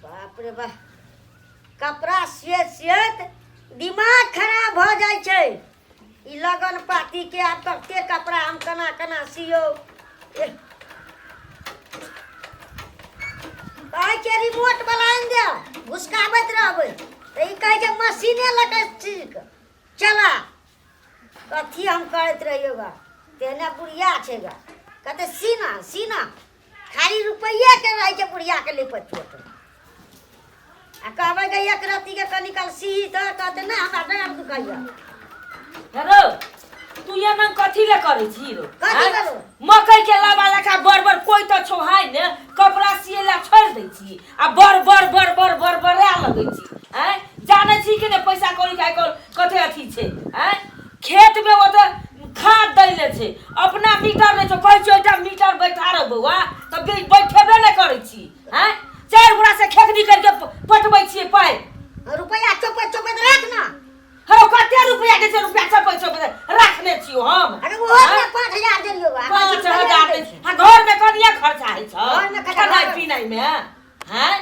बाप रे बाप कपड़ा सियत दिमाग खराब हो जाए छै। ई लगन पाती के आब कते कपड़ा हम कना कना सियो। कहै छै रिमोट वाला आनि दे घुसकाबैत रहबै तऽ ई कहै छै मशीने लगे सीख चला। कथी हम करैत रहियो गा तेने बुढ़िया छै गा कहते सीना सीना खाली रुपये के रहे छै बुढ़िया के लिपट छोट आ कहबै कि एक रत्ती के कनिकल सी तऽ कहते ना हमरा डाँर दुखाइया। हेलो तू ये ना कथी ले करे छी रो कथी करो मकई के लावा लखा बर कोई तो छोहाई ने कपड़ा सिएला छोड़ दै छी आ बर आ लगै छी। हैं जाने छी कि ने पैसा कौड़ी खाय कथे अथी छै। हैं खेत में ओ तो खाद दैले छै अपना मीटर नै छौ कहै छै ओटा मीटर बैठा रो बौआ त बैठेबे नै करै छी। हैं चार गुड़ा से खेत निकल के पटबै छी पाई रुपया चोपैत राख ना। हरो कते रुपया के रुपया चोपैत राखने छियो हम। अरे वो 5000 देलियो बा 5000 दे आ घर में कनिया खर्चा है छ घर में खर्चा खाना पीनाई में। हैं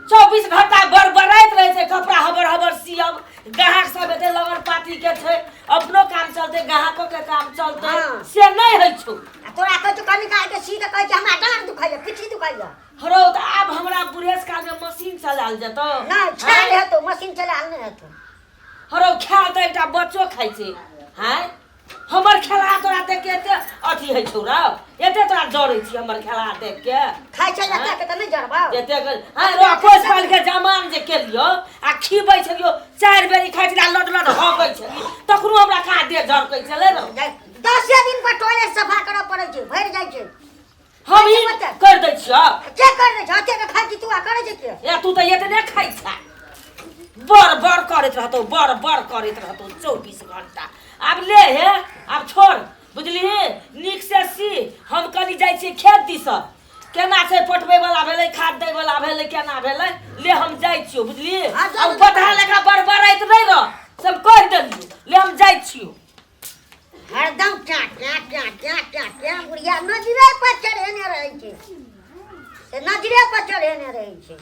24 घंटा बरबराइत रहे छै कपड़ा हबर सियब ग्राहक सब एते लगन पाती के छै अपनो काम चलते ग्राहकों के काम चलते से नहीं है छौ। तोरा कहै छ कनिका के सी त कहै छ हमरा डाँर दुखाइया पिठी दुखाइया। हरो त आब हमरा बुढ़ेस काल में मशीन चलाल जतो ना छाल हेतो मशीन चलाल नै हेतो। हरो खाल त एकटा बच्चो खाइ छै। हैं हमर खेला तोरा देख के एते अथी है छौ रा एते तोरा डरै छी हमर खेला देख के खाइ छै एते के त नै जरबा एते हां रो कोस पाल के जमान जे केलियो आ खीबै छलियो 4 बेरी खाइ छला लड होबै छली तखनो हमरा का दे झरकै छले रो 10 दिन पर टॉयलेट सफा करऽ पड़ै छै भरि जाइ छै। हम ई कर दै छियो के कर दै छ एते के खाइ छी तू आ करै छै के या तू त एते नै खाइ छ बर करैत रहतो बर करैत रहतो 24 घंटा। अब ले हे अब छोड़ बुझली नीक से सी हम कनी जाय छी खेत दिस केना छै पटबै वाला भेलै खाद दै वाला भेलै केना भेलै ले हम जाय छियो बुझली। अब पढ़ा लेखा बरबराइत नै रह सब कह देलियो ले हम जाय छियो। हरदम क्या बुढ़िया नजरे पर चढ़ेने रहै छै से नजरे पर चढ़ेने रहै छै।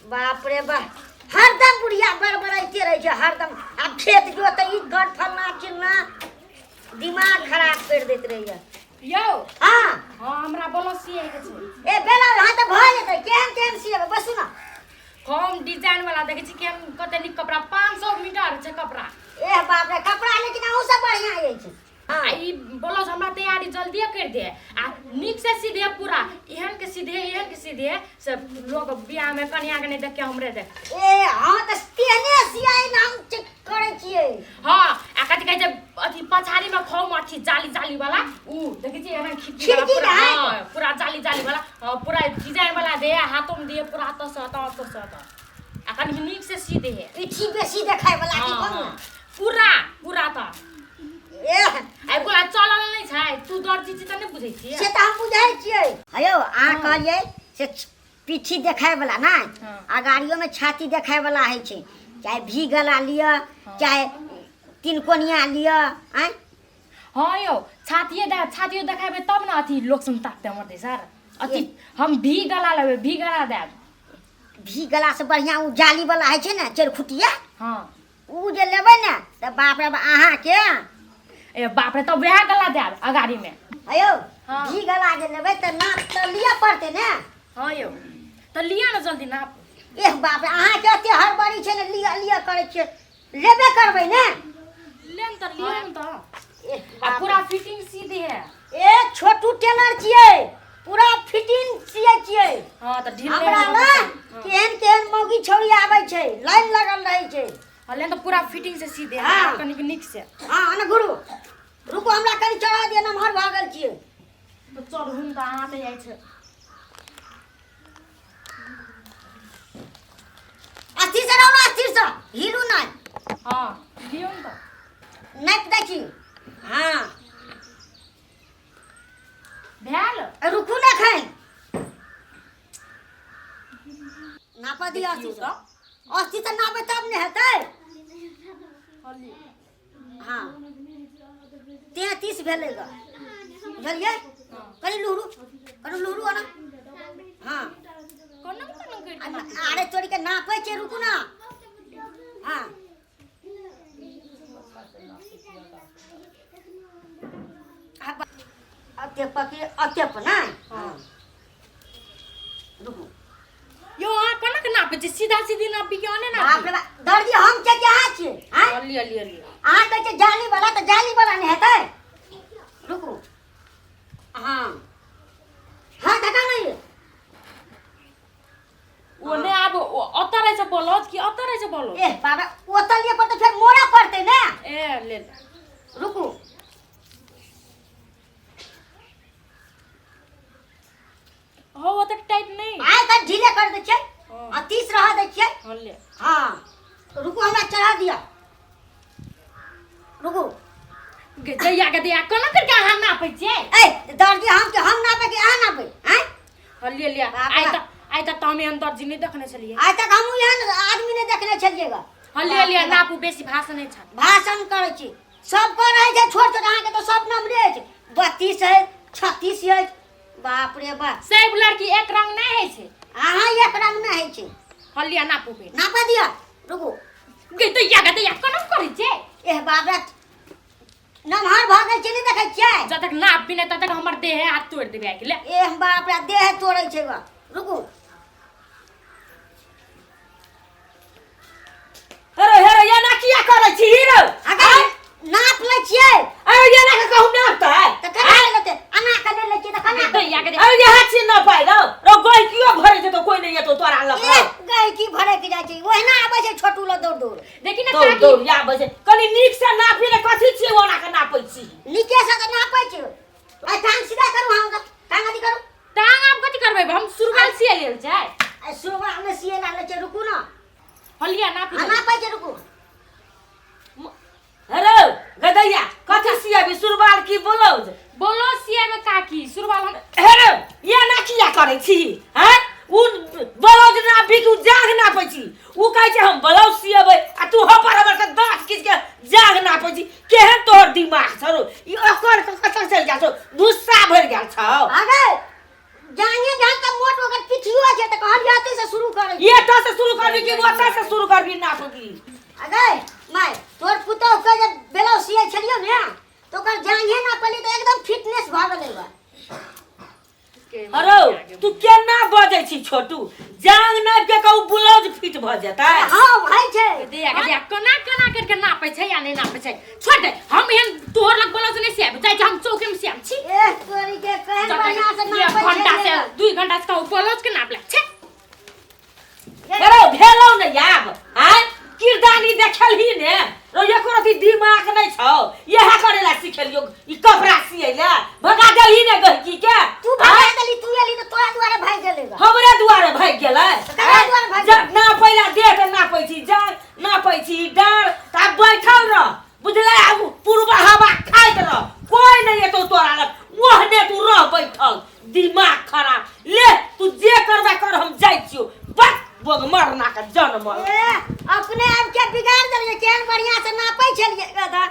बाप रे बाप हरदम बुढ़िया बरबराइते रहै छै हरदम। अब खेत जोतै ई गठ फलना चिलना दिमाग खराब कर दैत रहैया। यो हां हमरा बोलो सिए के छै ए बेला हां त भ जेतै केहन सिएबे बसु ना। हम डिजाइन वाला देखै छी केहन कते निक कपड़ा 500 मीटर छै कपड़ा। ए बाप रे कपड़ा लेकिन अहू सब बढ़िया है छै। हां ई बोलो हमरा तैयारी जल्दी कर दे आ निक से सीधे पूरा एहन के सीधे सब लोग बियाह में कन्या के नहीं देख के हमरे देख। ए हां त तेहने सियाई नाम चेक करै छियै। हां आ कथि कहै छै अथी पछाड़ी में खौ मठी जाली वाला उ देखै छी एहन खिड़की वाला हां पूरा जाली वाला पूरा डिजाइन वाला दे हाथों में दे पूरा तो आ कनी निक से सीधे है पीठी बेसी देखाय वाला की कहू पूरा त ए आई बोला चलल नहीं छै तू दर्जी छी त नहीं बुझै छी से त हम बुझै छियै। हेयो आ कहलियै से पीठी देखाय वाला ना अगाड़ियो में छाती देखाय वाला है छै चाहे भी गला लिया चाहे तीन कोनिया लिया आय। हां यो छातियो देखाबे तब न अथी लोग सुन ताकते हमर देसर अथी हम भी गला लेबे भी गला देब भी गला से बढ़िया उ जाली वाला है छै ना चरखुटिया हां उ जे लेबै ना त बाप रे अहाँ के ए बाप रे तो वह गला देब अगाड़ी में। हेयो भी गला जे लेबै त नाप त लिया पड़ते ने। हां यो त लिया ना जल्दी नाप। ए बाप रे अहाँ के एते हड़बड़ी छै ने लिया करै छै लेबे करबै ने लेन त लिया न त आ पूरा फिटिंग सीधी है। ए छोटू टेलर छियै पूरा फिटिंग सियै छियै। हां त ढील हमरा ना केहन मौगी छौरी आबै छै लाइन लगल रहै छै। लेन त पूरा फिटिंग से सीधे हाँ। कनी निक से हां अने गुरु रुको हमरा कनी चढ़ा दिय ना हमर भागल छियै तो चढ़हुन त अहाँ त जाइ छै अस्थिर से रहो ना अस्थिर से हिलू ना। हां लियो न त नाप देखी हां भेल रुकू ना खाई नापा दिया अस्थिर से नापे तब ने हेतै। हां 33 भेलेगा बुझलिए कनी लुरु आना हां कोन अरे तोरी के नापै छै रुकू ना हाँ अत्यप ना हाँ रुकू यो आ कोना के नापे छै सीधा सीधी नापी के ओने ना बाप रे बाप दर्जी हम छै के अहाँ छियै हैं अली अहाँ कहै छै जाली वाला तऽ जाली वाला नहीं हेतै रुकू हाँ हाँ घटा नहीं ओने आब अतरे से बोलो कि अतरे से बोलो ए बाबा ओतलिए पर तो फिर मोड़ा पड़ते ना ए ले रुकू हो वो तक टाइट नहीं आय तक ढीले कर दे छै आ 30 रहा दे छै हां ले हां रुकू हमरा चढ़ा दिया रुकू गजैया के दिया कोना करके अहाँ नापै छै ए दर्जी हम नापे के अहाँ नापे हैं हल्ले लिया आई त तमे हम दर्जी नहीं देखने छलिए आज तक हम यहाँ आदमी नहीं देखने छलिएगा हल्ले लिया नापू बेसी भाषण नहीं छ भाषण करे छी सब कर रहे छै छोट छोट अहाँ के तो सब नाम रहे छै 32 है 36 है बाप रे बाप सब लड़की एक रंग नहीं है छै अहाँ एक रंग में है छै हल्ले नापू पे नापा दिया रुकू गजैया के दिया कोना करै छै ए बाबा नमहर भागे छै नहीं देखै छियै जब तक नाप भी नहीं तब तक हमर देह हाथ तोड़ देबे के ले ए बाप रे देह तोड़ै छै ग रुकू हेरो ये ना किया करे छी हीरो अगर नाप ले छियै अरे ये ना कहू नापता है त कना लेते अना कने ले छियै त कना गजैया के अरे ये हाथ से ना पाइ रो गोई कियो भरे छै तो कोई नहीं है तो तोरा लग ए गई की भरे के जाय छै ओहिना आबै छै छोटू ल दौड़ दौड़ देखि ना दौड़ दौड़ या बजे कनी नीक से नापी रे कथि छी ओना के नापै छी नीचे से त नापै छै आ टांग सीधा करू हम टांग अथी करू टांग आप कथि करबै हम सुरगाल सिए लेल छै आ सुबह में सीए ला ले छै रुकू ना हल्लिया नापी नापै छै रुकू हेलो गदैया कथि सिया भी सुरबाल की बोलो बोलो सिए में काकी सुरवाल हम हेरो ये ना किया करे छी हैं उन ब्लाउज नापी के जाग नापै छी उ कहै छै हम ब्लाउज सिएबै आ तू हो पर हमर के दांत खींच के जाग नापै छी केहन तोहर दिमाग छरो ई ओकर कतऽ चल जा छौ गुस्सा भर गेल छौ अगर जांगे जहां तक मोट होकर पिछुआ छै त कहल जाते से शुरू करे ये तो से शुरू करबी कि ओतऽ से शुरू करबी नापबी अगर माय तोर पुतो के जे ब्लाउज सिए छलियो ने तो कर जांगे ना पली तो एकदम फिटनेस भ गेलै बा हेरो तू केना बजै छी छोटू जांग नाप के कहू ब्लाउज फिट भ जेतै हां भाई छै दिया के दिया कोना करके नापै छै या नहीं नापै छै छोड़ दे हम एहन तोहर लग ब्लाउज नहीं सिएब चाहे हम चौके में सिएब छी ए तोरी के कहन बढ़िया से नापै छै घंटा से 2 घंटा से कहू ब्लाउज के नाप ले छै हेरो भेलौ ने याब हैं किरदानी देखलही ने रो एको रति दिमाग नहीं छौ यह करेला सिखेलियो ई कपड़ा सिएला भगा देलही ने गहकी के तू भगा देली तू एली तो तोरा द्वारा भाग गेलै बा हमरे दुआरे भाग गेलै ककरा दुआरे भाग जब ना पहिला देह त नापै छी जान नापै छी डाँड़ त आब बैठल रह बुझले आब पूर्व हवा खाइत रह कोई नहीं एतौ तोरा लग ओहने तू रह बैठल दिमाग खराब ले तू जे करबा कर हम जाइ छियो बस बोग मरना का जन्म ए अपने आप के बिगाड़ देलिए केहन बढ़िया से नापै छलिए गधा